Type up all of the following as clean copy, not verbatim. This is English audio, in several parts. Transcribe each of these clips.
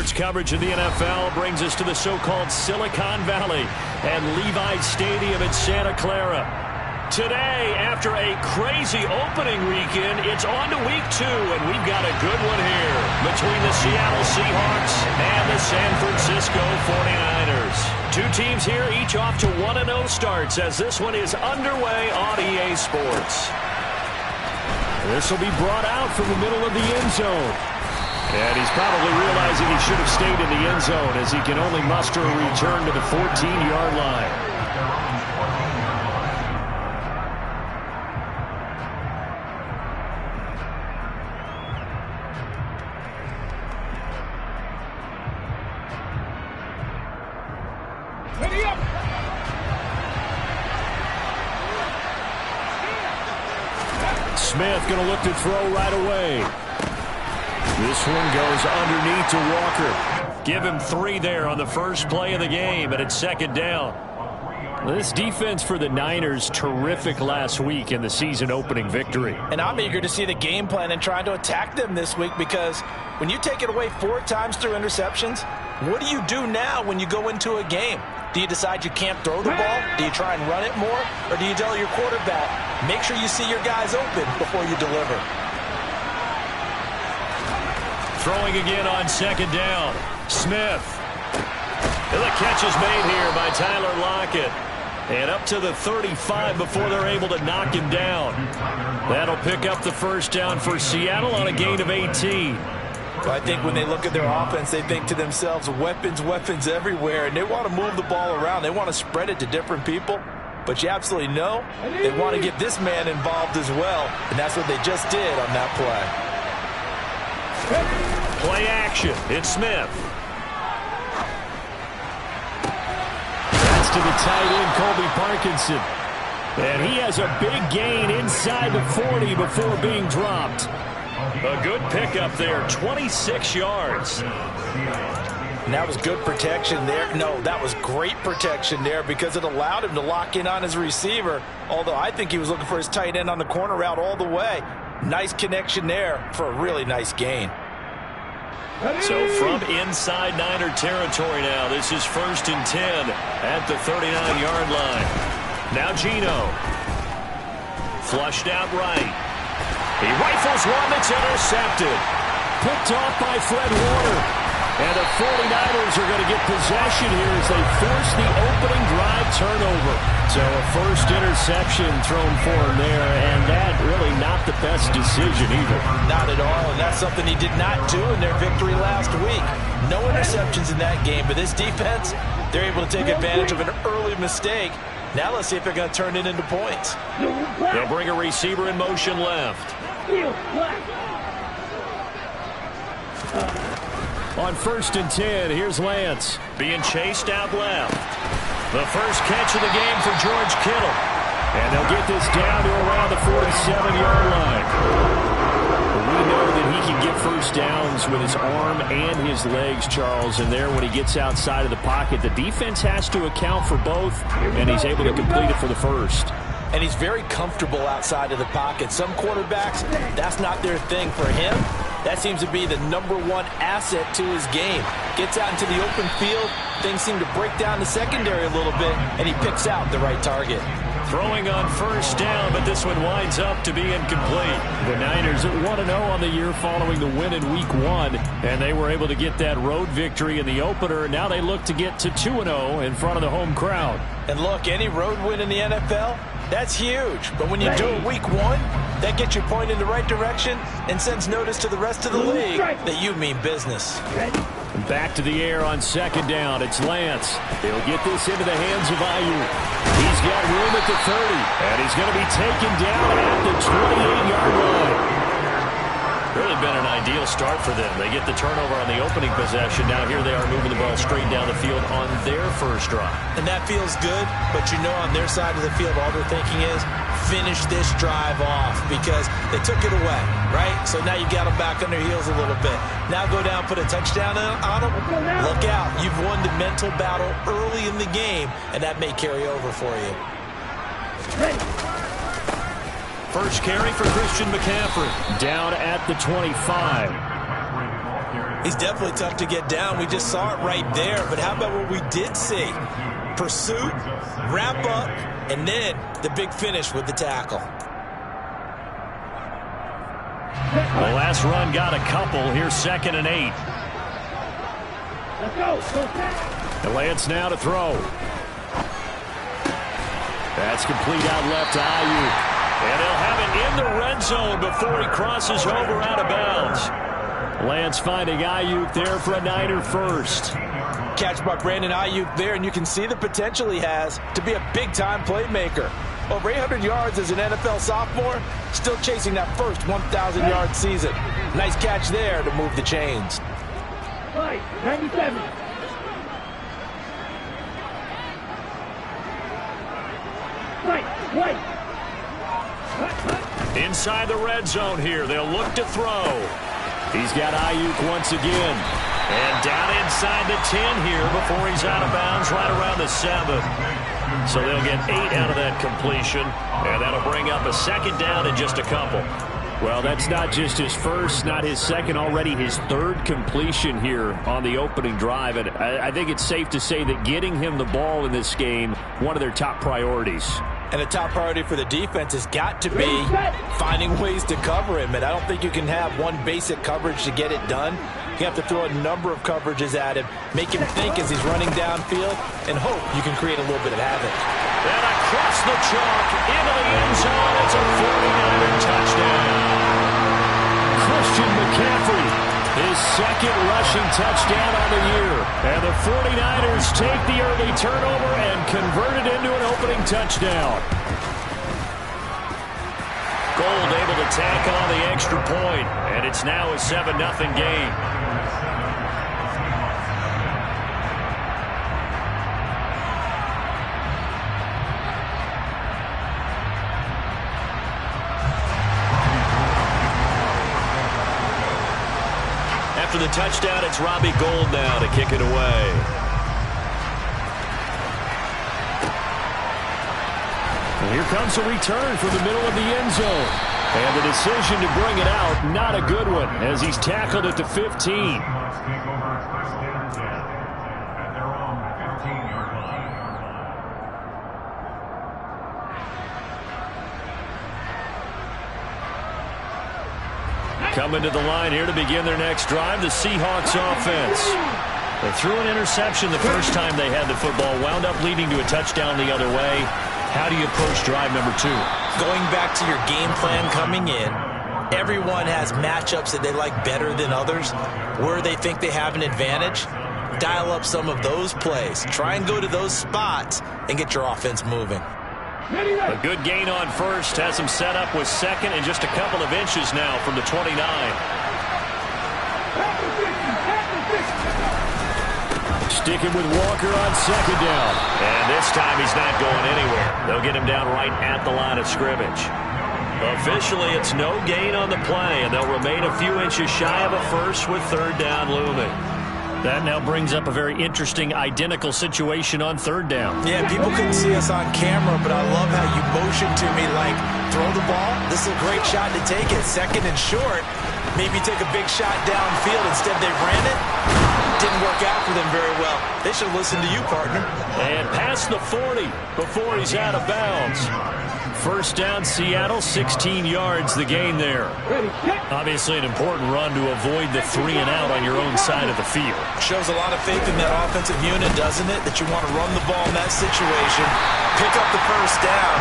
Sports coverage of the NFL brings us to the so-called Silicon Valley and Levi Stadium in Santa Clara. Today, after a crazy opening weekend, it's on to week 2, and we've got a good one here between the Seattle Seahawks and the San Francisco 49ers. Two teams here, each off to 1-0 starts as this one is underway on EA Sports. This will be brought out from the middle of the end zone. And he's probably realizing he should have stayed in the end zone as he can only muster a return to the 14-yard line. Smith going to look to throw right away. This one goes underneath to Walker. Give him 3 there on the first play of the game, and it's second down. This defense for the Niners, terrific last week in the season opening victory. And I'm eager to see the game plan and trying to attack them this week, because when you take it away 4 times through interceptions, what do you do now when you go into a game? Do you decide you can't throw the ball? Do you try and run it more? Or do you tell your quarterback, make sure you see your guys open before you deliver? Throwing again on second down. Smith. And the catch is made here by Tyler Lockett. And up to the 35 before they're able to knock him down. That'll pick up the first down for Seattle on a gain of 18. I think when they look at their offense, they think to themselves, weapons, weapons everywhere, and they want to move the ball around. They want to spread it to different people, but you absolutely know they want to get this man involved as well, and that's what they just did on that play. Play action. It's Smith. That's to the tight end, Colby Parkinson. And he has a big gain inside the 40 before being dropped. A good pickup there, 26 yards. And that was good protection there. No, that was great protection there because it allowed him to lock in on his receiver, although I think he was looking for his tight end on the corner route all the way. Nice connection there for a really nice gain. So from inside Niner territory now, this is 1st and 10 at the 39-yard line. Now Geno. Flushed out right. He rifles one that's intercepted. Picked off by Fred Warner. And the 49ers are going to get possession here as they force the opening drive turnover. So a first interception thrown for him there, and that really not the best decision either. Not at all, and that's something he did not do in their victory last week. No interceptions in that game, but this defense, they're able to take advantage of an early mistake. Now let's see if they're going to turn it into points. They'll bring a receiver in motion left. On 1st and 10, here's Lance being chased out left. The first catch of the game for George Kittle. And they'll get this down to around the 47-yard line. We know that he can get first downs with his arm and his legs, Charles. And there, when he gets outside of the pocket, the defense has to account for both, and he's able to complete it for the first. And he's very comfortable outside of the pocket. Some quarterbacks, that's not their thing. For him, that seems to be the #1 asset to his game. Gets out into the open field, things seem to break down the secondary a little bit, and he picks out the right target. Throwing on first down, but this one winds up to be incomplete. The Niners at 1-0 on the year following the win in Week 1, and they were able to get that road victory in the opener. Now they look to get to 2-0 in front of the home crowd. And look, any road win in the NFL, that's huge. But when you do it Week 1, that gets you pointed in the right direction and sends notice to the rest of the league that you mean business. Back to the air on second down. It's Lance. He'll get this into the hands of Ayuk. He's got room at the 30, and he's going to be taken down at the 28-yard line. Really been an ideal start for them. They get the turnover on the opening possession. Now here they are moving the ball straight down the field on their first drive. And that feels good, but you know on their side of the field all they're thinking is finish this drive off because they took it away, right? So now you got them back on their heels a little bit. Now go down, put a touchdown on them. Look out. You've won the mental battle early in the game, and that may carry over for you. First carry for Christian McCaffrey. Down at the 25. He's definitely tough to get down. We just saw it right there. But how about what we did see? Pursuit, wrap up, and then the big finish with the tackle. The last run got a couple. Here's 2nd and 8. Let's go. The Lance now to throw. That's complete out left to Ayuk. And they'll have it in the red zone before he crosses over out of bounds. Lance finding Ayuk there for a Niner first. Catch by Brandon Ayuk there, and you can see the potential he has to be a big-time playmaker. Over 800 yards as an NFL sophomore, still chasing that first 1,000-yard season. Nice catch there to move the chains. Right, 97. Right. Inside the red zone here, they'll look to throw. He's got Ayuk once again. And down inside the 10 here before he's out of bounds right around the 7. So they'll get 8 out of that completion. And that'll bring up a 2nd down in just a couple. Well, that's not just his first, not his second, already his 3rd completion here on the opening drive. And I think it's safe to say that getting him the ball in this game, one of their top priorities. And a top priority for the defense has got to be finding ways to cover him. And I don't think you can have one basic coverage to get it done. You have to throw a number of coverages at him, make him think as he's running downfield, and hope you can create a little bit of havoc. And across the chalk, into the end zone, it's a 49er touchdown. Christian McCaffrey, his 2nd rushing touchdown on the year. And the 49ers take the early turnover and convert it into an opening touchdown. Gold able to tack on the extra point, and it's now a 7-0 game. After the touchdown, it's Robbie Gould now to kick it away. And here comes a return from the middle of the end zone. And the decision to bring it out, not a good one, as he's tackled at the 15. Coming to the line here to begin their next drive, the Seahawks offense. They threw an interception the first time they had the football, wound up leading to a touchdown the other way. How do you approach drive number 2? Going back to your game plan coming in, everyone has matchups that they like better than others, where they think they have an advantage. Dial up some of those plays. Try and go to those spots and get your offense moving. A good gain on first, has him set up with 2nd and just a couple of inches now from the 29. Sticking with Walker on 2nd down. And this time he's not going anywhere. They'll get him down right at the line of scrimmage. Officially, it's no gain on the play, and they'll remain a few inches shy of a first with 3rd down looming. That now brings up a very interesting identical situation on 3rd down. Yeah, people couldn't see us on camera, but I love how you motioned to me like, throw the ball. This is a great shot to take it. 2nd and short. Maybe take a big shot downfield. Instead, they ran it. Didn't work out for them very well. They should listen to you, partner. And past the 40 before he's out of bounds. 1st down, Seattle, 16 yards the gain there. Obviously an important run to avoid the 3-and-out on your own side of the field. Shows a lot of faith in that offensive unit, doesn't it? That you want to run the ball in that situation. Pick up the 1st down.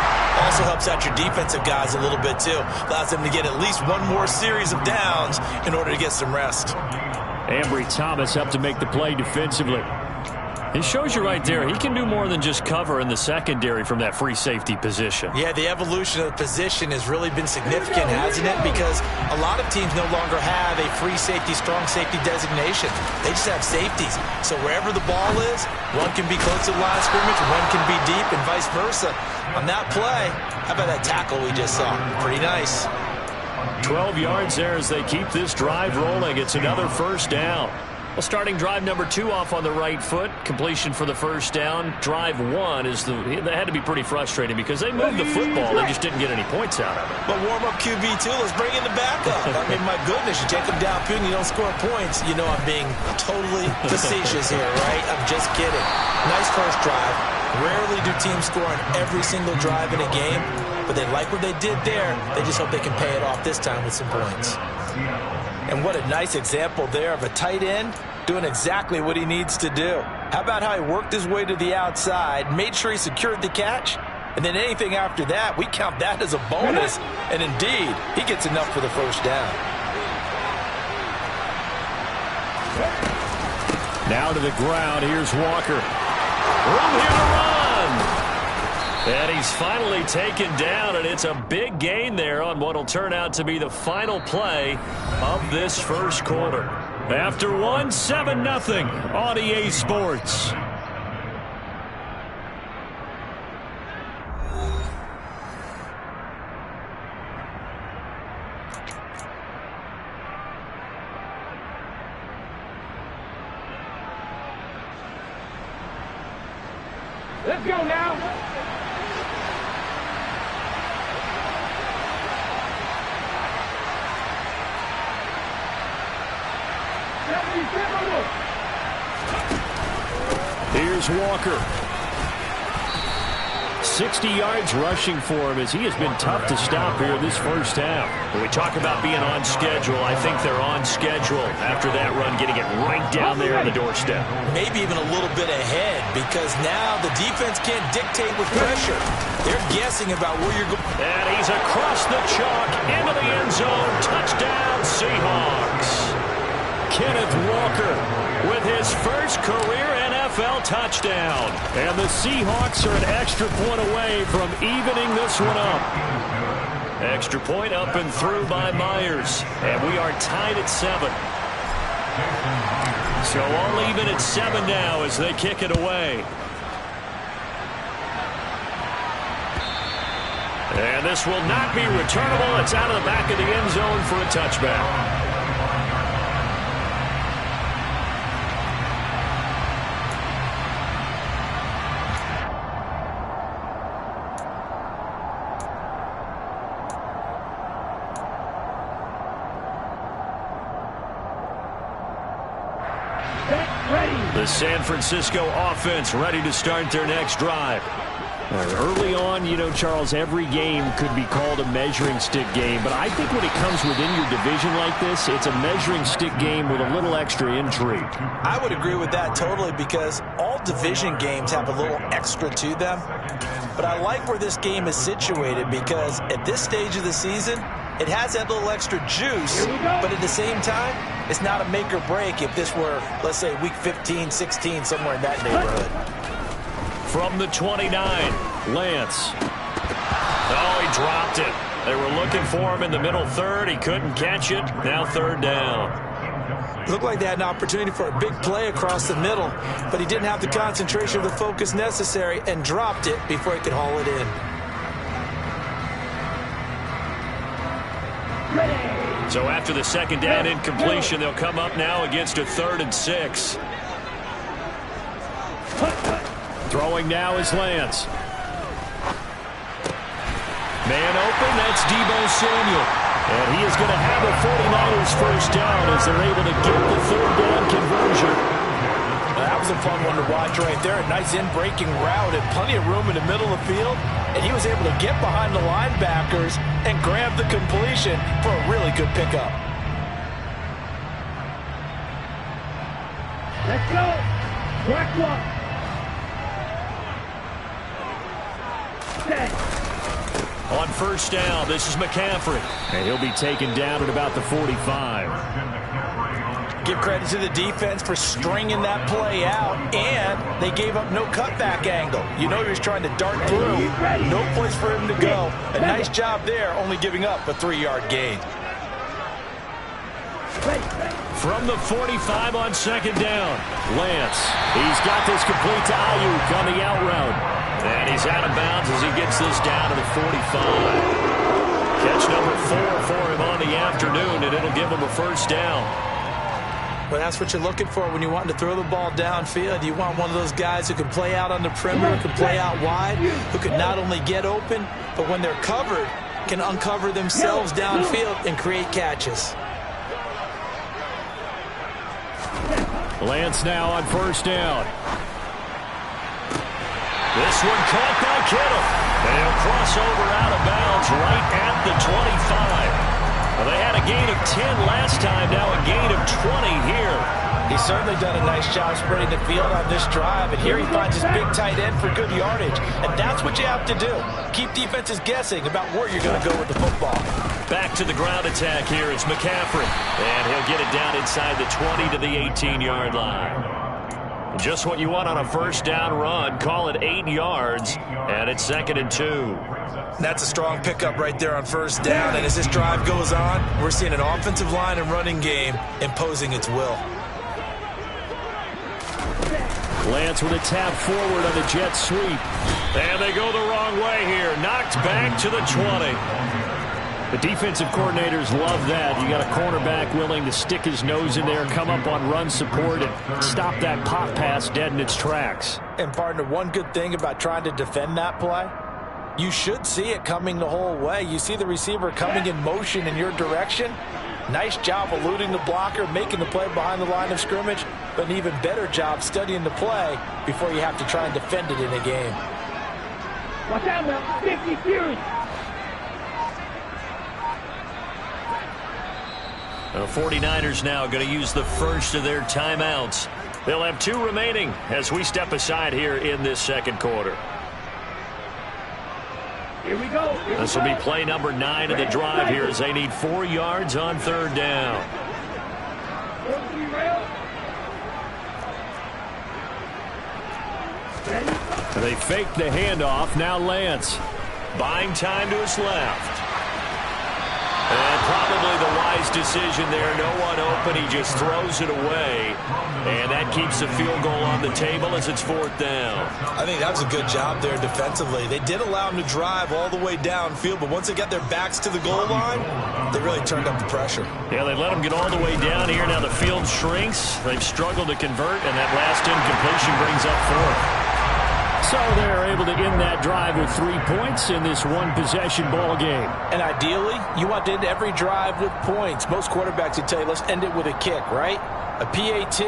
Also helps out your defensive guys a little bit, too. Allows them to get at least one more series of downs in order to get some rest. Ambry Thomas up to make the play defensively. It shows you right there, he can do more than just cover in the secondary from that free safety position. Yeah, the evolution of the position has really been significant, hasn't it? Because a lot of teams no longer have a free safety, strong safety designation. They just have safeties. So wherever the ball is, one can be close to the line of scrimmage, one can be deep, and vice versa. On that play, how about that tackle we just saw? Pretty nice. 12 yards there as they keep this drive rolling. It's another 1st down. Well, starting drive number 2 off on the right foot. Completion for the first down. Drive 1 that had to be pretty frustrating because they moved the football. They just didn't get any points out of it. But warm-up QB2, let's bring in the backup. I mean, my goodness, you take them downfield and you don't score points. You know I'm being totally facetious here, right? I'm just kidding. Nice first drive. Rarely do teams score on every single drive in a game, but they like what they did there. They just hope they can pay it off this time with some points. And what a nice example there of a tight end doing exactly what he needs to do. How about how he worked his way to the outside, made sure he secured the catch, and then anything after that, we count that as a bonus. And indeed, he gets enough for the first down. Now to the ground. Here's Walker. Room here to run. And he's finally taken down, and it's a big gain there on what will turn out to be the final play of this first quarter. After one, 7-0 on EA Sports. Let's go now. Here's Walker. 60 yards rushing for him as he has been tough to stop here this first half. When we talk about being on schedule, I think they're on schedule after that run, getting it right down there on the doorstep. Maybe even a little bit ahead because now the defense can't dictate with pressure. They're guessing about where you're going. And he's across the chalk into the end zone. Touchdown, Seahawks. Kenneth Walker with his first career NFL touchdown. And the Seahawks are an extra point away from evening this one up. Extra point up and through by Myers. And we are tied at 7. So all even at 7 now as they kick it away. And this will not be returnable. It's out of the back of the end zone for a touchback. The San Francisco offense ready to start their next drive. Early on, you know, Charles, every game could be called a measuring stick game, but I think when it comes within your division like this, it's a measuring stick game with a little extra intrigue. I would agree with that totally because all division games have a little extra to them. But I like where this game is situated because at this stage of the season, it has that little extra juice, but at the same time, it's not a make or break if this were, let's say, week 15, 16, somewhere in that neighborhood. From the 29, Lance. Oh, he dropped it. They were looking for him in the middle third. He couldn't catch it. Now third down. Looked like they had an opportunity for a big play across the middle, but he didn't have the concentration or the focus necessary and dropped it before he could haul it in. So after the second down incompletion, they'll come up now against a 3rd and 6. Throwing now is Lance. Man open, that's Deebo Samuel. And he is going to have a 49ers first down as they're able to get the 3rd down conversion. That was a fun one to watch right there. A nice in-breaking route and plenty of room in the middle of the field. And he was able to get behind the linebackers and grab the completion for a really good pickup. Let's go. Track 1. On first down, this is McCaffrey. And he'll be taken down at about the 45. Give credit to the defense for stringing that play out, and they gave up no cutback angle. You know he was trying to dart through. No place for him to go. A nice job there, only giving up a 3-yard gain. From the 45 on second down, Lance. He's got this complete to Ayuk on the out route. And he's out of bounds as he gets this down to the 45. Catch number 4 for him on the afternoon, and it'll give him a first down. Well, that's what you're looking for when you want to throw the ball downfield. You want one of those guys who can play out on the perimeter, can play out wide, who can not only get open, but when they're covered, can uncover themselves downfield and create catches. Lance now on first down. This one caught by Kittle. And he'll cross over out of bounds right at the 25. Well, they had a gain of 10 last time, now a gain of 20 here. He's certainly done a nice job spreading the field on this drive, and here he finds his big tight end for good yardage. And that's what you have to do. Keep defenses guessing about where you're going to go with the football. Back to the ground attack here. It's McCaffrey. And he'll get it down inside the 20 to the 18-yard line. Just what you want on a first down run. Call it 8 yards, and it's 2nd and 2. That's a strong pickup right there on first down, and as this drive goes on, we're seeing an offensive line and running game imposing its will. Lance with a tap forward on the jet sweep. And they go the wrong way here. Knocked back to the 20. The defensive coordinators love that. You got a cornerback willing to stick his nose in there, come up on run support, and stop that pop pass dead in its tracks. And, partner, one good thing about trying to defend that play, you should see it coming the whole way. You see the receiver coming in motion in your direction. Nice job eluding the blocker, making the play behind the line of scrimmage, but an even better job studying the play before you have to try and defend it in a game. Watch out now, 50 series. The 49ers now going to use the first of their timeouts. They'll have 2 remaining as we step aside here in this second quarter. Here we go. This will be play number 9 of the drive here as they need 4 yards on third down. They fake the handoff. Now Lance. Buying time to his left. And probably the wise decision there. No one open. He just throws it away. And that keeps the field goal on the table as it's 4th down. I think that was a good job there defensively. They did allow him to drive all the way downfield, but once they got their backs to the goal line, they really turned up the pressure. Yeah, they let him get all the way down here. Now the field shrinks. They've struggled to convert, and that last incompletion brings up 4th. So they're able to end that drive with 3 points in this one-possession ball game. And ideally, you want to end every drive with points. Most quarterbacks would tell you, let's end it with a kick, right? A PAT,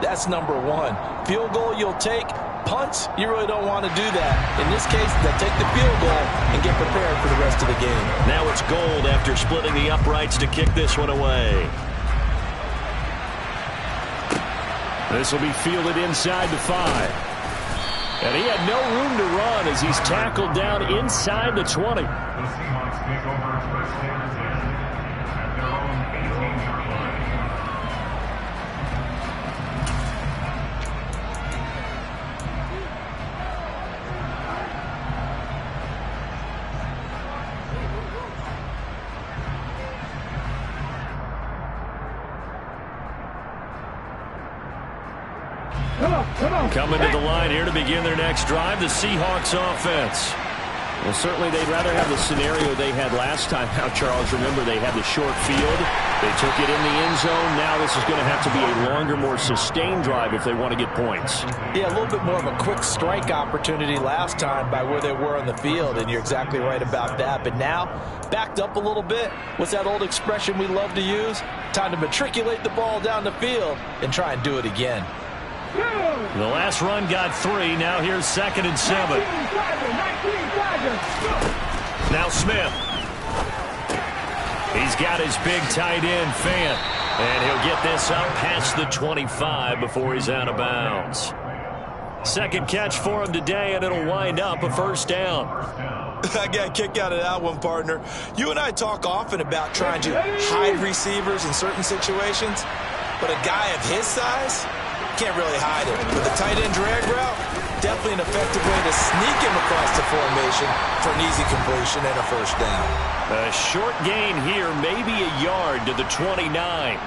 that's number 1. Field goal you'll take. Punts, you really don't want to do that. In this case, they'll take the field goal and get prepared for the rest of the game. Now it's Gold after splitting the uprights to kick this one away. This will be fielded inside the 5. And he had no room to run as he's tackled down inside the 20. Coming to the line here to begin their next drive, the Seahawks offense. Well, certainly they'd rather have the scenario they had last time. Now, Charles, remember they had the short field. They took it in the end zone. Now this is going to have to be a longer, more sustained drive if they want to get points. Yeah, a little bit more of a quick strike opportunity last time by where they were on the field, and you're exactly right about that. But now, backed up a little bit. What's that old expression we love to use? Time to matriculate the ball down the field and try and do it again. The last run got 3. Now here's 2nd and 7. Now Smith. He's got his big tight end, Fant. And he'll get this up past the 25 before he's out of bounds. Second catch for him today, and it'll wind up a first down. I got a kick out of that one, partner. You and I talk often about trying to hide receivers in certain situations, but a guy of his size can't really hide it. With a tight end drag route, definitely an effective way to sneak him across the formation for an easy completion and a first down. A short gain here, maybe a yard to the 29.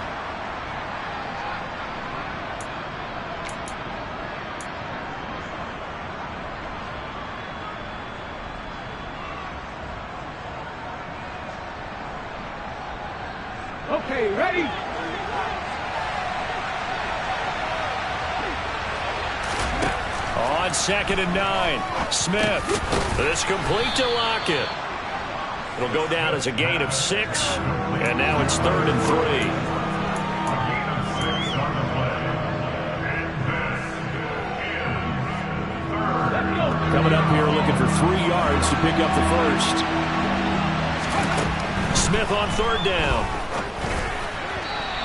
Okay, ready? on 2nd and 9. Smith. This complete to Lockett. It'll go down as a gain of 6. And now it's 3rd and 3. Coming up here looking for 3 yards to pick up the first. Smith on 3rd down.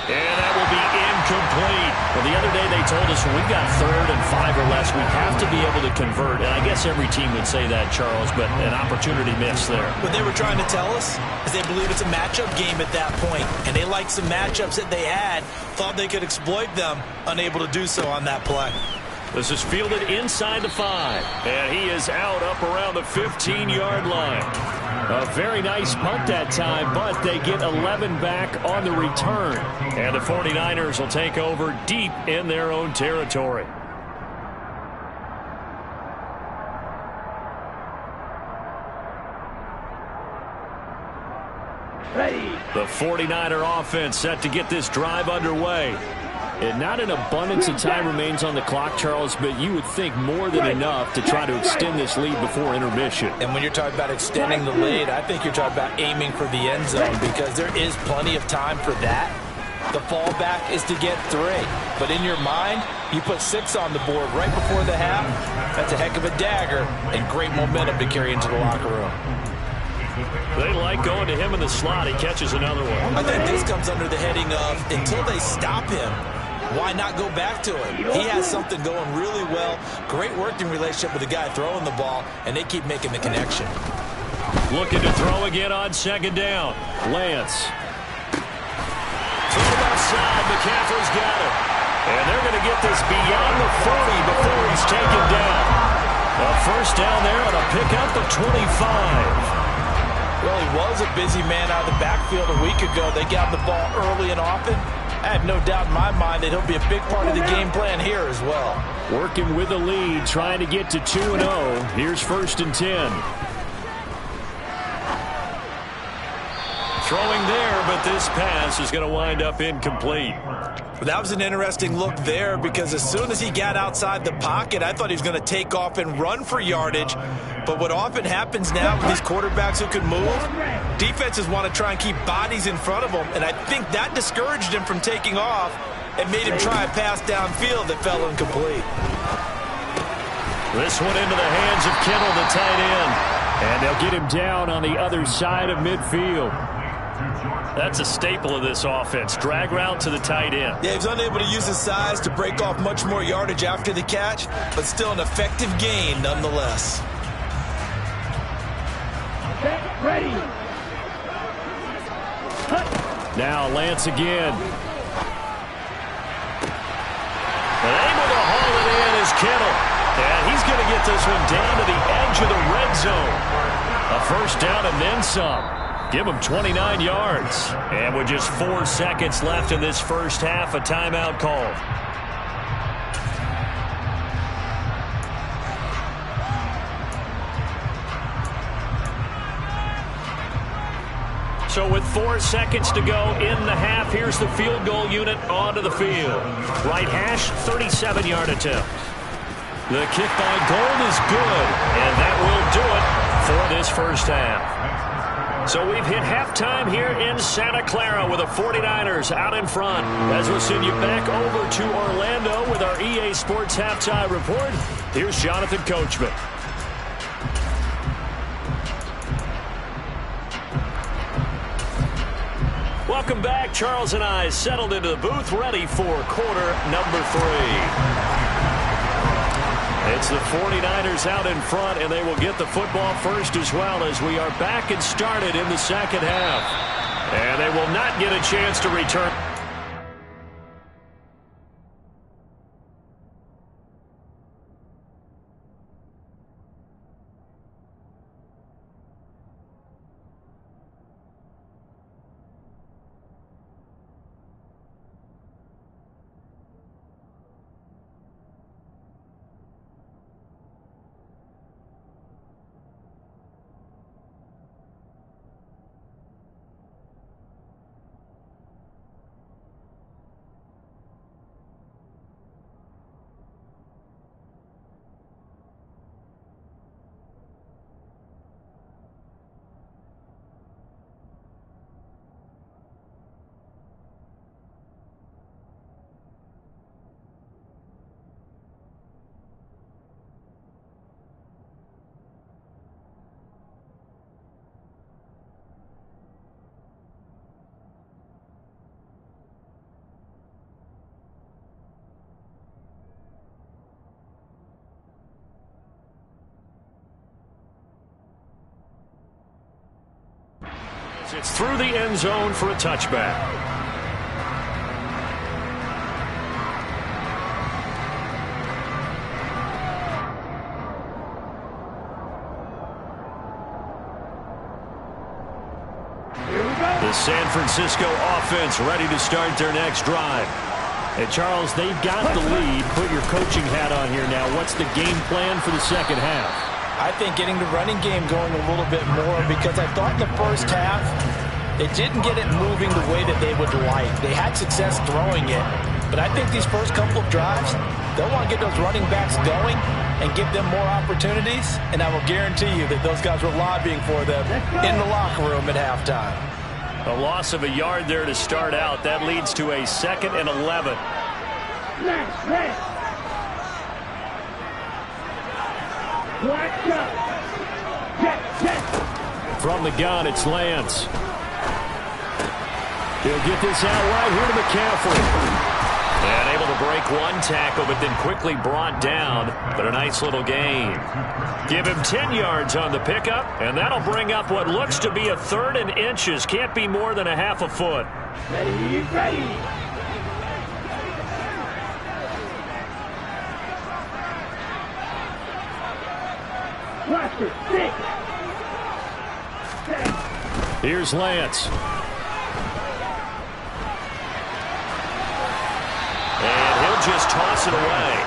And that will be incomplete. Well, the other day they told us when we got 3rd and 5 or less, we have to be able to convert. And I guess every team would say that, Charles, but an opportunity missed there. What they were trying to tell us is they believe it's a matchup game at that point, and they liked some matchups that they had, thought they could exploit them, unable to do so on that play. This is fielded inside the 5, and he is out up around the 15-yard line. A very nice punt that time, but they get 11 back on the return. And the 49ers will take over deep in their own territory. Ready. The 49er offense set to get this drive underway. And not an abundance of time remains on the clock, Charles, but you would think more than enough to try to extend this lead before intermission. And when you're talking about extending the lead, I think you're talking about aiming for the end zone because there is plenty of time for that. The fallback is to get 3. But in your mind, you put 6 on the board right before the half. That's a heck of a dagger and great momentum to carry into the locker room. They like going to him in the slot. He catches another one. I think this comes under the heading of until they stop him, why not go back to him? He has something going really well. Great working relationship with the guy throwing the ball, and they keep making the connection. Looking to throw again on 2nd down. Lance. To the left side, McCaffrey's got it. And they're going to get this beyond the 40 before he's taken down. A first down there on a pickup of 25. Well, he was a busy man out of the backfield a week ago. They got the ball early and often. I have no doubt in my mind that he'll be a big part of the game plan here as well. Working with the lead, trying to get to 2-0. Here's 1st and 10. Throwing there, but this pass is going to wind up incomplete. That was an interesting look there because as soon as he got outside the pocket, I thought he was going to take off and run for yardage. But what often happens now with these quarterbacks who can move, defenses want to try and keep bodies in front of them, and I think that discouraged him from taking off and made him try a pass downfield that fell incomplete. This one into the hands of Kittle, the tight end. And they'll get him down on the other side of midfield. That's a staple of this offense. Drag route to the tight end. Yeah, he was unable to use his size to break off much more yardage after the catch, but still an effective gain nonetheless. Ready. Now Lance again. And able to haul it in is Kittle. And he's going to get this one down to the edge of the red zone. A first down and then some. Give him 29 yards. And with just 4 seconds left in this first half, a timeout called. So with 4 seconds to go in the half, here's the field goal unit onto the field. Right hash, 37-yard attempt. The kick by Gold is good, and that will do it for this first half. So we've hit halftime here in Santa Clara with the 49ers out in front. As we'll send you back over to Orlando with our EA Sports Halftime Report, here's Jonathan Coachman. Welcome back. Charles and I settled into the booth, ready for quarter number 3. It's the 49ers out in front, and they will get the football first as well as we are back and started in the second half. And they will not get a chance to return. gets through the end zone for a touchback. The San Francisco offense ready to start their next drive. And Charles, they've got the lead. Put your coaching hat on here now. What's the game plan for the second half? I think getting the running game going a little bit more, because I thought in the first half they didn't get it moving the way that they would like. They had success throwing it, but I think these first couple of drives, they'll want to get those running backs going and give them more opportunities, and I will guarantee you that those guys were lobbying for them in the locker room at halftime. A loss of a yard there to start out. That leads to a 2nd and 11. From the gun, it's Lance. He'll get this out right here to McCaffrey. And able to break one tackle, but then quickly brought down. But a nice little gain. Give him 10 yards on the pickup, and that'll bring up what looks to be a 3rd and inches. Can't be more than a half a foot. Ready. Here's Lance. And he'll just toss it away.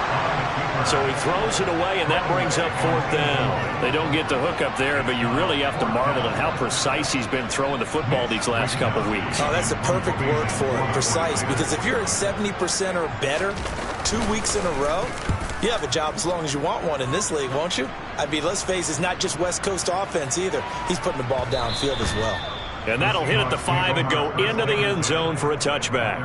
So he throws it away, and that brings up 4th down. They don't get the hook up there, but you really have to marvel at how precise he's been throwing the football these last couple of weeks. Oh, that's the perfect word for it, precise. Because if you're at 70% or better 2 weeks in a row, you have a job as long as you want one in this league, won't you? I mean, let's face it, it's not just West Coast offense either. He's putting the ball downfield as well. And that'll hit at the 5 and go into the end zone for a touchback.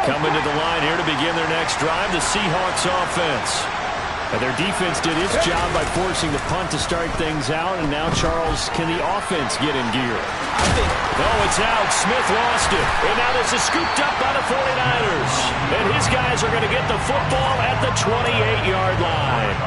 Coming to the line here to begin their next drive, the Seahawks offense. And their defense did its job by forcing the punt to start things out, and now, Charles, can the offense get in gear? Oh, it's out. Smith lost it. And now this is scooped up by the 49ers. And his guys are going to get the football at the 28-yard line.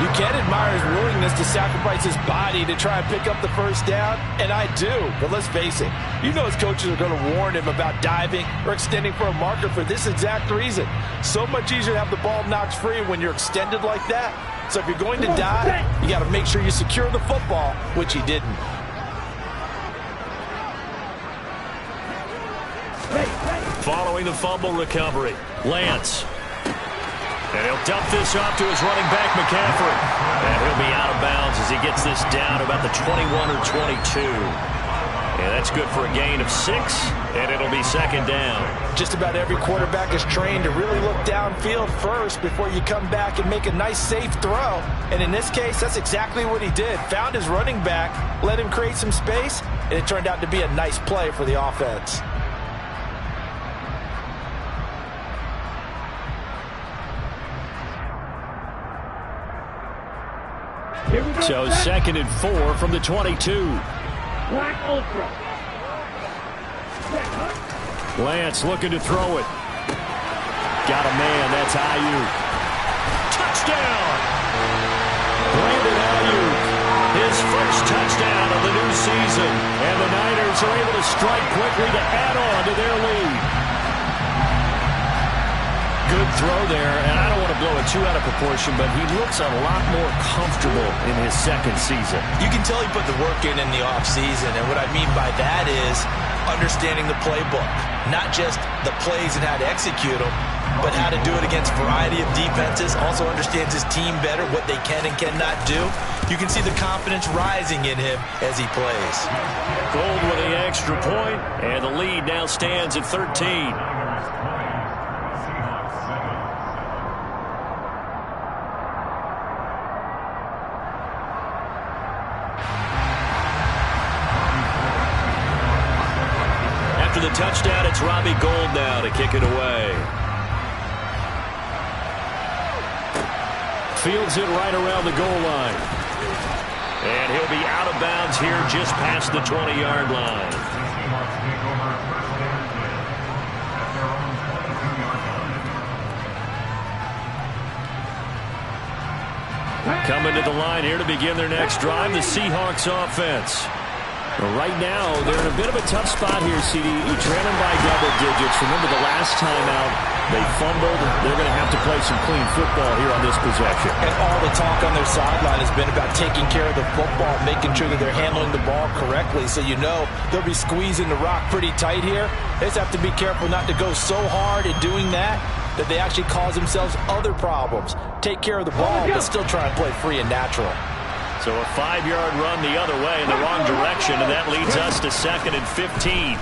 You can admire his willingness to sacrifice his body to try and pick up the first down, and I do. But let's face it, you know his coaches are going to warn him about diving or extending for a marker for this exact reason. So much easier to have the ball knocked free when you're extended like that. So if you're going to dive, you got to make sure you secure the football, which he didn't. Following the fumble recovery, Lance. And he'll dump this off to his running back, McCaffrey. And he'll be out of bounds as he gets this down to about the 21 or 22. And that's good for a gain of 6, and it'll be 2nd down. Just about every quarterback is trained to really look downfield first before you come back and make a nice, safe throw. And in this case, that's exactly what he did. Found his running back, let him create some space, and it turned out to be a nice play for the offense. So 2nd and 4 from the 22. Black Ultra. Lance looking to throw it. Got a man. That's Ayuk. Touchdown! Brandon Ayuk, his first touchdown of the new season. And the Niners are able to strike quickly to add on to their lead. Good throw there, and I don't want to blow it too out of proportion, but he looks a lot more comfortable in his 2nd season. You can tell he put the work in the offseason, and what I mean by that is understanding the playbook. Not just the plays and how to execute them, but how to do it against a variety of defenses. Also understands his team better, what they can and cannot do. You can see the confidence rising in him as he plays. Gold with the extra point, and the lead now stands at 13. The touchdown, it's Robbie Gould now to kick it away. Fields it right around the goal line. And he'll be out of bounds here just past the 20-yard line. Coming to the line here to begin their next drive, the Seahawks offense. Well, right now, they're in a bit of a tough spot here, CD. Trailing by double digits. Remember the last time out, they fumbled. They're going to have to play some clean football here on this possession. And all the talk on their sideline has been about taking care of the football, making sure that they're handling the ball correctly. So you know they'll be squeezing the rock pretty tight here. They just have to be careful not to go so hard in doing that they actually cause themselves other problems. Take care of the ball, but still try and play free and natural. So a 5-yard run the other way in the wrong direction, and that leads us to 2nd and 15.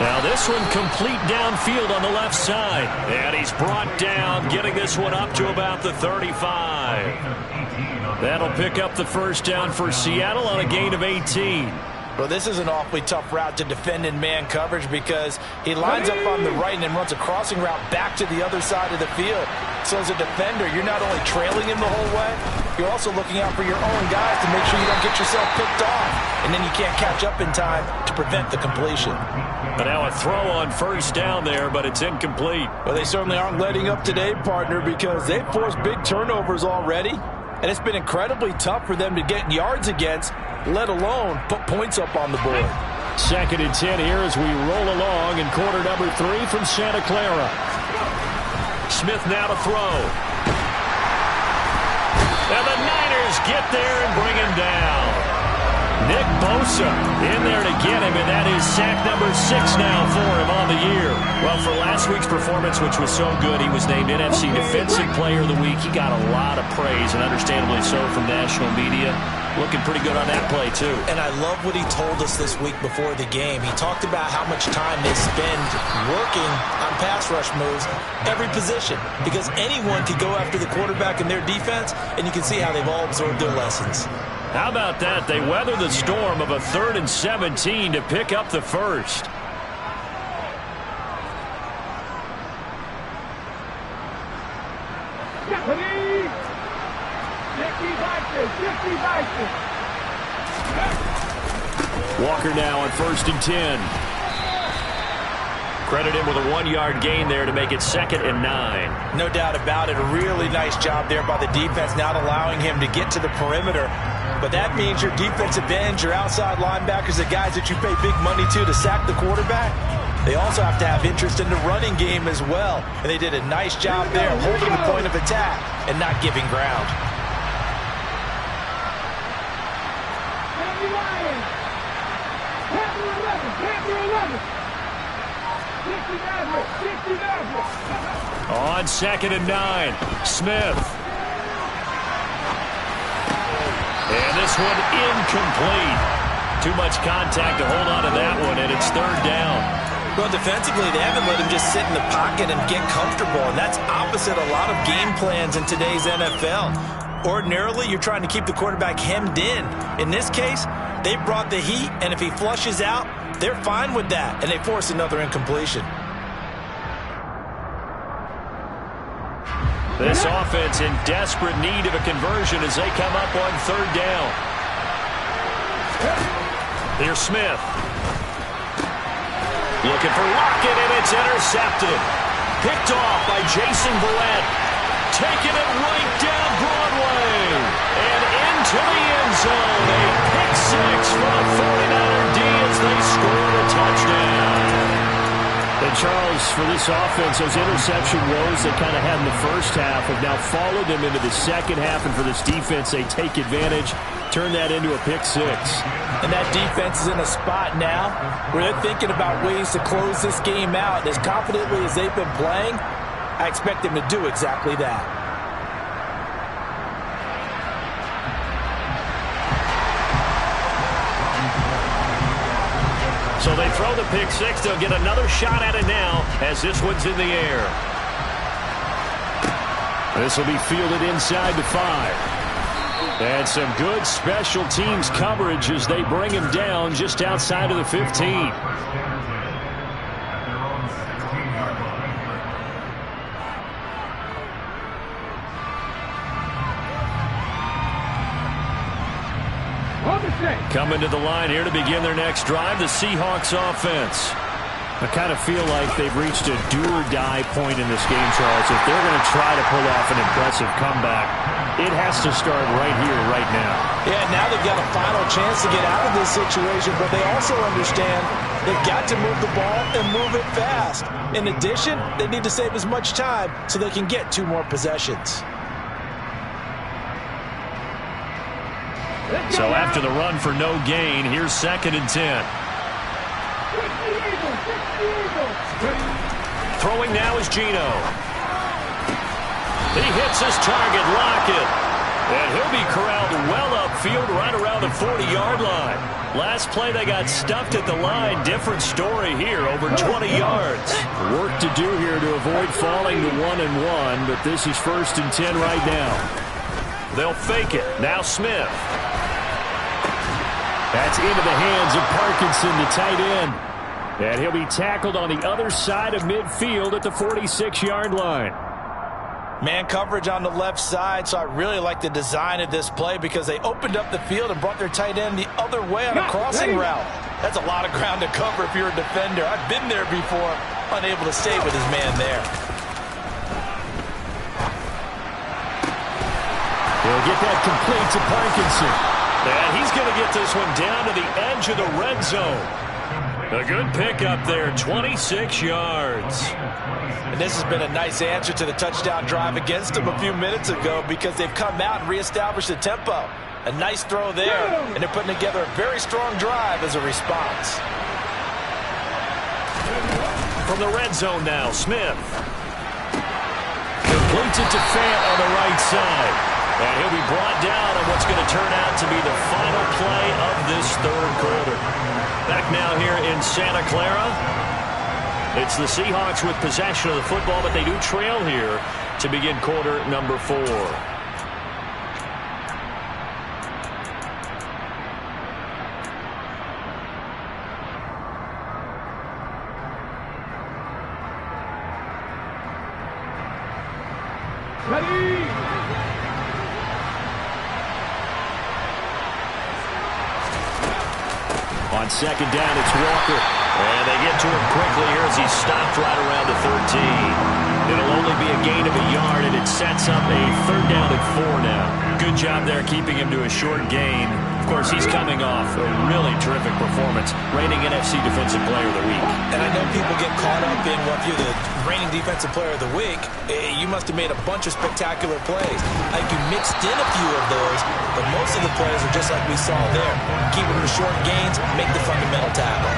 Now this one complete downfield on the left side. And he's brought down, getting this one up to about the 35. That'll pick up the first down for Seattle on a gain of 18. Well, this is an awfully tough route to defend in man coverage because he lines up on the right and then runs a crossing route back to the other side of the field. So as a defender, you're not only trailing him the whole way, you're also looking out for your own guys to make sure you don't get yourself picked off. And then you can't catch up in time to prevent the completion. But now a throw on first down there, but it's incomplete. Well, they certainly aren't letting up today, partner, because they've forced big turnovers already. And it's been incredibly tough for them to get yards against, let alone put points up on the board. 2nd and 10 here as we roll along in quarter number 3 from Santa Clara. Smith now to throw. And the Niners get there and bring him down. Nick Bosa in there to get him, and that is sack number 6 now for him on the year. Well, for last week's performance, which was so good, he was named NFC Defensive Player of the Week. He got a lot of praise, and understandably so, from national media. Looking pretty good on that play, too. And I love what he told us this week before the game. He talked about how much time they spend working on pass rush moves, every position, because anyone can go after the quarterback in their defense, and you can see how they've all absorbed their lessons. How about that? They weather the storm of a 3rd and 17 to pick up the first. Walker now on 1st and 10. Credit him with a 1-yard gain there to make it 2nd and 9. No doubt about it. A really nice job there by the defense, not allowing him to get to the perimeter. But that means your defensive ends, your outside linebackers, the guys that you pay big money to sack the quarterback, they also have to have interest in the running game as well. And they did a nice job there holding the point of attack and not giving ground. On 2nd and 9, Smith. And this one incomplete. Too much contact to hold on to that one, and it's 3rd down. Well, defensively, they haven't let him just sit in the pocket and get comfortable, and that's opposite a lot of game plans in today's NFL. Ordinarily, you're trying to keep the quarterback hemmed in. In this case, they brought the heat, and if he flushes out, they're fine with that, and they force another incompletion. This offense in desperate need of a conversion as they come up on 3rd down. Here's Smith. Looking for Lockett, and it's intercepted. Picked off by Jason Verrett. Taking it right down Broadway. And into the end zone. A pick 6 for the 49er D as they score a touchdown. And Charles, for this offense, those interception woes they kind of had in the first half have now followed them into the second half. And for this defense, they take advantage, turn that into a pick 6. And that defense is in a spot now where they're thinking about ways to close this game out. As confidently as they've been playing, I expect them to do exactly that. So they throw the pick 6. They'll get another shot at it now as this one's in the air. This will be fielded inside the 5. And some good special teams coverage as they bring him down just outside of the 15. Coming to the line here to begin their next drive, the Seahawks offense. I kind of feel like they've reached a do-or-die point in this game, Charles. If they're going to try to pull off an impressive comeback, it has to start right here, right now. Yeah, now they've got a final chance to get out of this situation, but they also understand they've got to move the ball and move it fast. In addition, they need to save as much time so they can get 2 more possessions. So after the run for no gain, here's 2nd and 10. Throwing now is Gino. He hits his target, Lockett. And he'll be corralled well upfield right around the 40-yard line. Last play they got stuffed at the line. Different story here, over 20 yards. Work to do here to avoid falling to 1-1, but this is 1st and 10 right now. They'll fake it. Now Smith. That's into the hands of Parkinson, the tight end. And he'll be tackled on the other side of midfield at the 46-yard line. Man coverage on the left side, so I really like the design of this play because they opened up the field and brought their tight end the other way on a crossing route. That's a lot of ground to cover if you're a defender. I've been there before, unable to stay with his man there. He'll get that complete to Parkinson. And he's going to get this one down to the edge of the red zone. A good pickup there, 26 yards. And this has been a nice answer to the touchdown drive against them a few minutes ago because they've come out and reestablished the tempo. A nice throw there, and they're putting together a very strong drive as a response. From the red zone now, Smith. Completes it to Fant on the right side. And he'll be brought down on what's going to turn out to be the final play of this 3rd quarter. Back now here in Santa Clara. It's the Seahawks with possession of the football, but they do trail here to begin quarter number 4. Ready! On 2nd down, it's Walker. And they get to him quickly here as he's stopped right around the 13. It'll only be a gain of a yard, and it sets up a 3rd down and 4 now. Good job there keeping him to a short gain. Of course, he's coming off a really terrific performance, reigning NFC Defensive Player of the Week. And I know people get caught up in what you're the reigning Defensive Player of the Week. You must have made a bunch of spectacular plays. I think you mixed in a few of those, but most of the plays are just like we saw there. Keep them to short gains, make the fundamental tackle.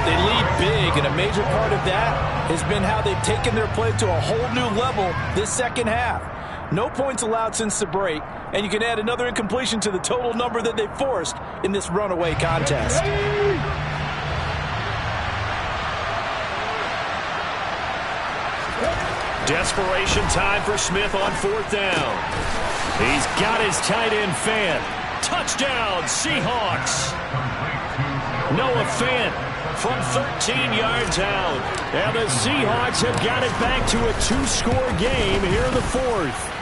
They lead big, and a major part of that has been how they've taken their play to a whole new level this 2nd half. No points allowed since the break, and you can add another incompletion to the total number that they forced in this runaway contest. Desperation time for Smith on 4th down. He's got his tight end Fant. Touchdown, Seahawks. Noah Fant from 13 yards out. And the Seahawks have got it back to a 2-score game here in the 4th.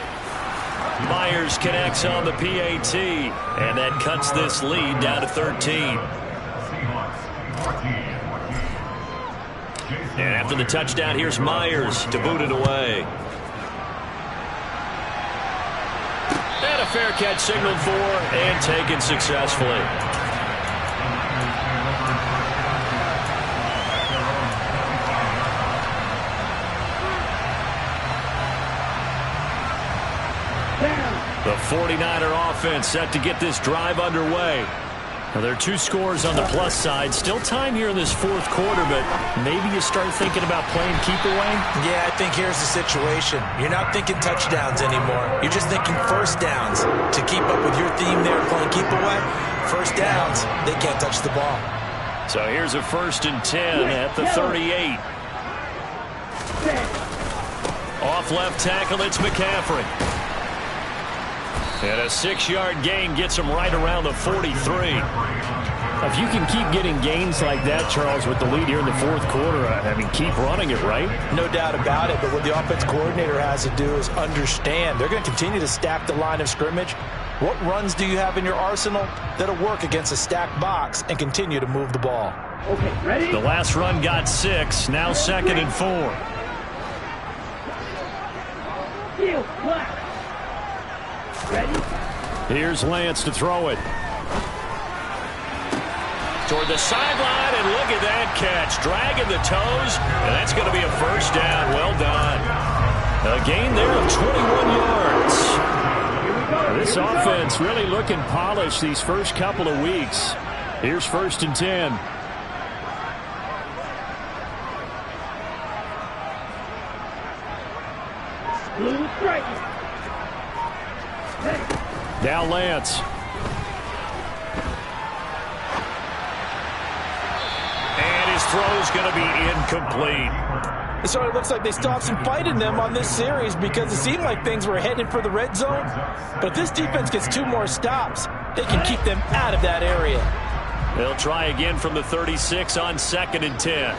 Myers connects on the PAT, and that cuts this lead down to 13. And after the touchdown, here's Myers to boot it away. And a fair catch signaled for and taken successfully. The 49er offense set to get this drive underway. Now, there are 2 scores on the plus side. Still time here in this 4th quarter, but maybe you start thinking about playing keep away? Yeah, I think here's the situation. You're not thinking touchdowns anymore. You're just thinking 1st downs. To keep up with your theme there, playing keep away, 1st downs, they can't touch the ball. So here's a 1st and 10 at the 38. Off left tackle, it's McCaffrey. And a 6-yard gain gets him right around the 43. If you can keep getting gains like that, Charles, with the lead here in the 4th quarter, I mean, keep running it, right? No doubt about it, but what the offense coordinator has to do is understand. They're going to continue to stack the line of scrimmage. What runs do you have in your arsenal that'll work against a stacked box and continue to move the ball? Okay, ready? The last run got 6. Now 2nd and 4. Field flat. Ready? Here's Lance to throw it. Toward the sideline, and look at that catch. Dragging the toes, and that's going to be a first down. Well done. A gain there of 21 yards. This offense really looking polished these first couple of weeks. Here's 1st and 10. Blue strike. Now Lance. And his throw's going to be incomplete. So it looks like they stopped some fight in them on this series because it seemed like things were headed for the red zone. But if this defense gets 2 more stops, they can keep them out of that area. They'll try again from the 36 on 2nd and 10.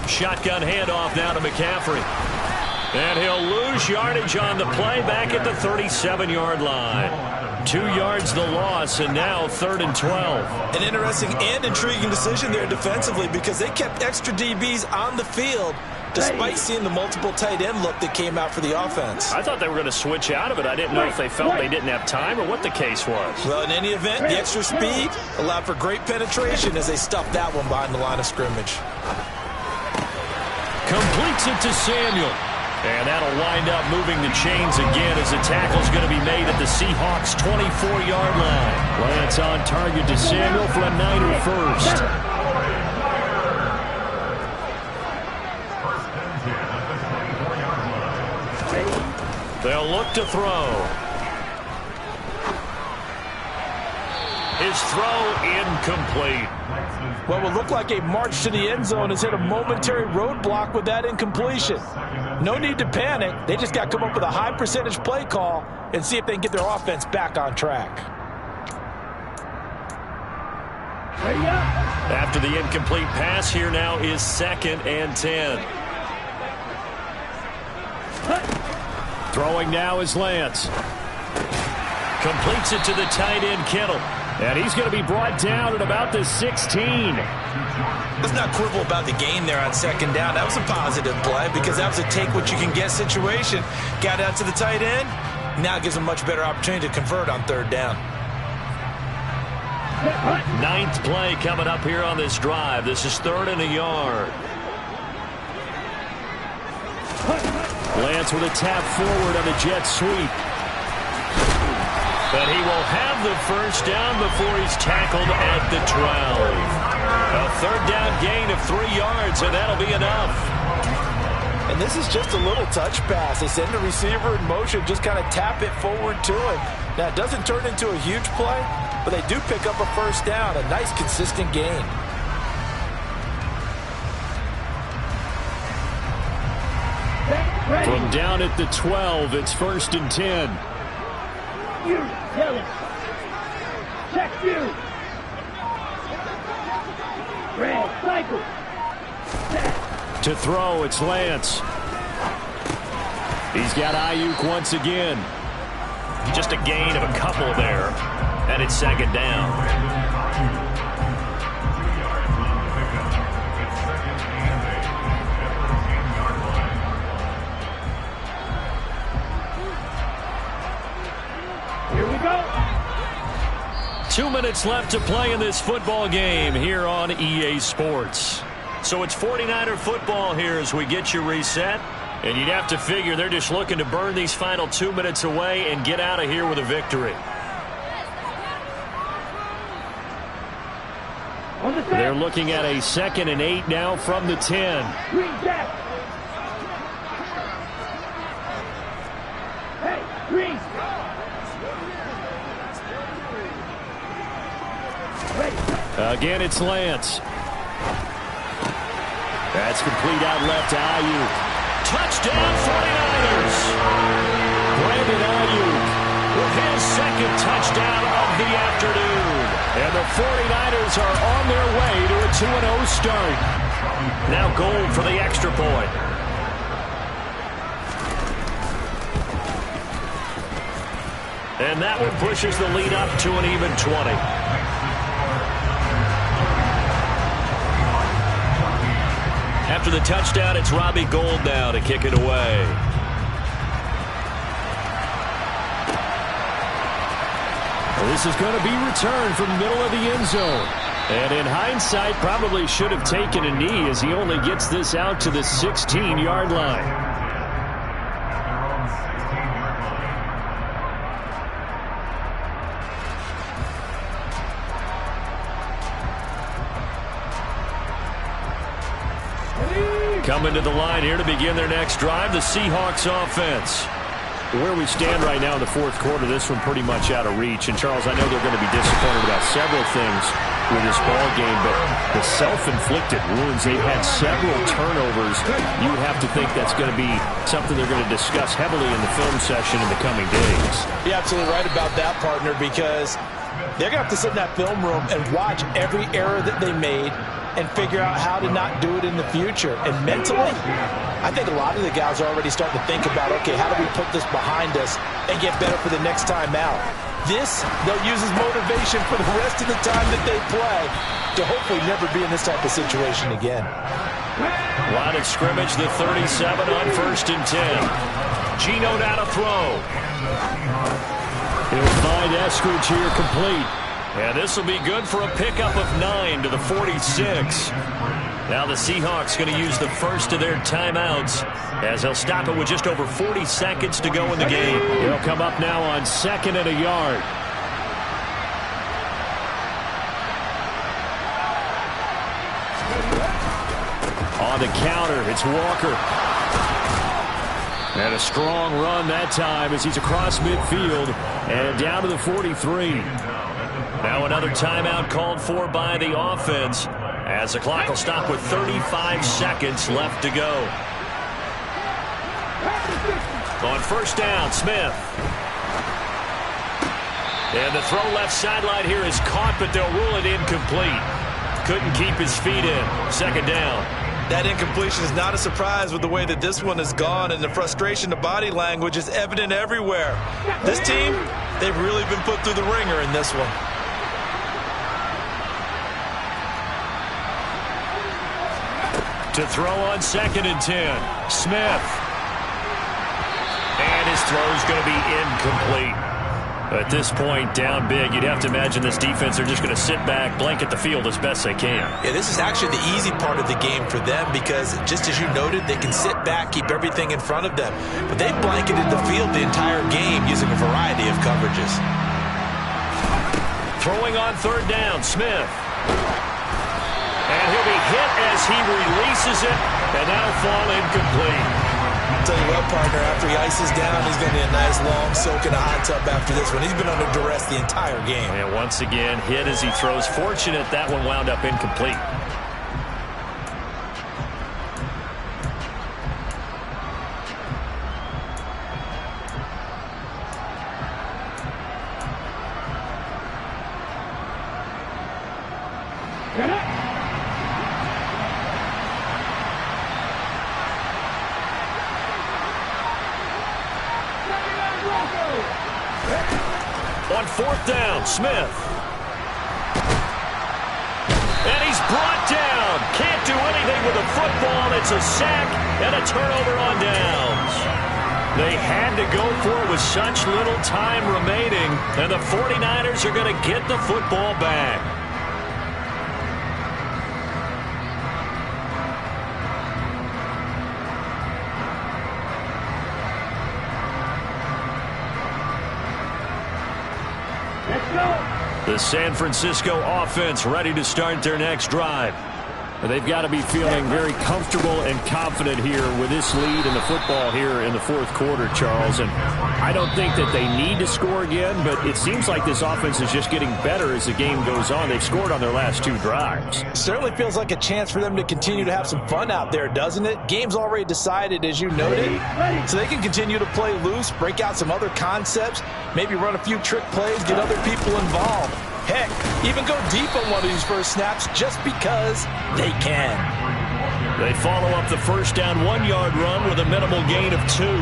Shotgun handoff now to McCaffrey. And he'll lose yardage on the play back at the 37-yard line. 2 yards the loss, and now 3rd and 12. An interesting and intriguing decision there defensively because they kept extra DBs on the field despite seeing the multiple tight end look that came out for the offense. I thought they were going to switch out of it. I didn't know if they felt they didn't have time or what the case was. Well, in any event, the extra speed allowed for great penetration as they stuffed that one behind the line of scrimmage. Completes it to Samuel. And that'll wind up moving the chains again as the tackle's going to be made at the Seahawks' 24-yard line. Lance on target to Samuel for a Niner first. They'll look to throw. His throw incomplete. What will look like a march to the end zone has hit a momentary roadblock with that incompletion. No need to panic. They just got to come up with a high percentage play call and see if they can get their offense back on track. After the incomplete pass, here now is 2nd and 10. Throwing now is Lance. Completes it to the tight end, Kittle. And he's going to be brought down at about the 16. Let's not quibble about the gain there on 2nd down. That was a positive play because that was a take-what-you-can-get situation. Got out to the tight end. Now gives them a much better opportunity to convert on 3rd down. 9th play coming up here on this drive. This is 3rd and a yard. Lance with a tap forward on the jet sweep. But he will have the first down before he's tackled at the 12. A 3rd down gain of 3 yards, and that'll be enough. And this is just a little touch pass. They send the receiver in motion, just kind of tap it forward to him. Now, it doesn't turn into a huge play, but they do pick up a first down, a nice, consistent gain. From down at the 12, it's 1st and 10. You, Kelly. Check you. Red, cycle. To throw, it's Lance. He's got Ayuk once again. Just a gain of a couple there. And it's 2nd down. Here we go. 2 minutes left to play in this football game here on EA Sports. So it's 49er football here as we get you reset. And you'd have to figure they're just looking to burn these final 2 minutes away and get out of here with a victory. They're looking at a 2nd and 8 now from the 10. Green jack. Hey, green. Again, it's Lance. That's complete out left to Ayuk. Touchdown, 49ers. Brandon Ayuk with his 2nd touchdown of the afternoon. And the 49ers are on their way to a 2-0 start. Now goal for the extra point. And that one pushes the lead up to an even 20. after the touchdown, it's Robbie Gould now to kick it away. This is going to be returned from the middle of the end zone. And in hindsight, probably should have taken a knee as he only gets this out to the 16-yard line. Coming to the line here to begin their next drive, the Seahawks offense. Where we stand right now in the fourth quarter, this one pretty much out of reach. And, Charles, I know they're going to be disappointed about several things with this ball game, but the self-inflicted wounds, they've had several turnovers. You would have to think that's going to be something they're going to discuss heavily in the film session in the coming days. You're absolutely right about that, partner, because they're going to have to sit in that film room and watch every error that they made and figure out how to not do it in the future. And mentally, I think a lot of the guys are already starting to think about, okay, how do we put this behind us and get better for the next time out? This, they'll use as motivation for the rest of the time that they play to hopefully never be in this type of situation again. Line of scrimmage, the 37 on 1st and 10. Geno now to throw. He'll find Eskridge here complete. And this will be good for a pickup of 9 to the 46. Now the Seahawks going to use the first of their timeouts as they'll stop it with just over 40 seconds to go in the game. They'll come up now on 2nd and a yard. On the counter, it's Walker. And a strong run that time as he's across midfield and down to the 43. Now another timeout called for by the offense as the clock will stop with 35 seconds left to go. On 1st down, Smith. And the throw left sideline here is caught, but they'll rule it incomplete. Couldn't keep his feet in. 2nd down. That incompletion is not a surprise with the way that this one has gone, and the frustration, the body language is evident everywhere. This team, they've really been put through the ringer in this one. To throw on 2nd and 10. Smith. And his throw is going to be incomplete. At this point, down big, you'd have to imagine this defense, they're just going to sit back, blanket the field as best they can. Yeah, this is actually the easy part of the game for them because, just as you noted, they can sit back, keep everything in front of them. But they've blanketed the field the entire game using a variety of coverages. Throwing on 3rd down, Smith. And he'll be hit as he releases it, and that'll fall incomplete. I'll tell you what, partner, after he ices down, he's going to need a nice long soak in a hot tub after this one. He's been under duress the entire game. And once again, hit as he throws. Fortunate that one wound up incomplete. On 4th down, Smith. And he's brought down. Can't do anything with the football. It's a sack and a turnover on downs. They had to go for it with such little time remaining, and the 49ers are going to get the football back. The San Francisco offense ready to start their next drive. They've got to be feeling very comfortable and confident here with this lead in the football here in the fourth quarter, Charles. And I don't think that they need to score again, but it seems like this offense is just getting better as the game goes on. They've scored on their last 2 drives. It certainly feels like a chance for them to continue to have some fun out there, doesn't it? Game's already decided, as you noted, so they can continue to play loose, break out some other concepts, maybe run a few trick plays, get other people involved. Heck, even go deep on one of these first snaps just because they can. They follow up the first down 1-yard run with a minimal gain of 2. This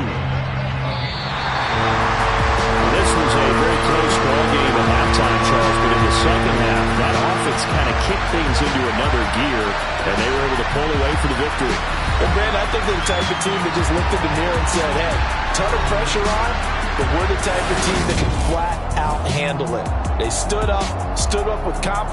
was a very close ball game at halftime, Charles, but in the second half, that offense kind of kick things into another gear, and they were able to pull away for the victory. Well, Brandon, I think they're the type of team that just looked in the mirror and said, hey, ton of pressure on, but we're the type of team that can flat out handle it. They stood up with confidence.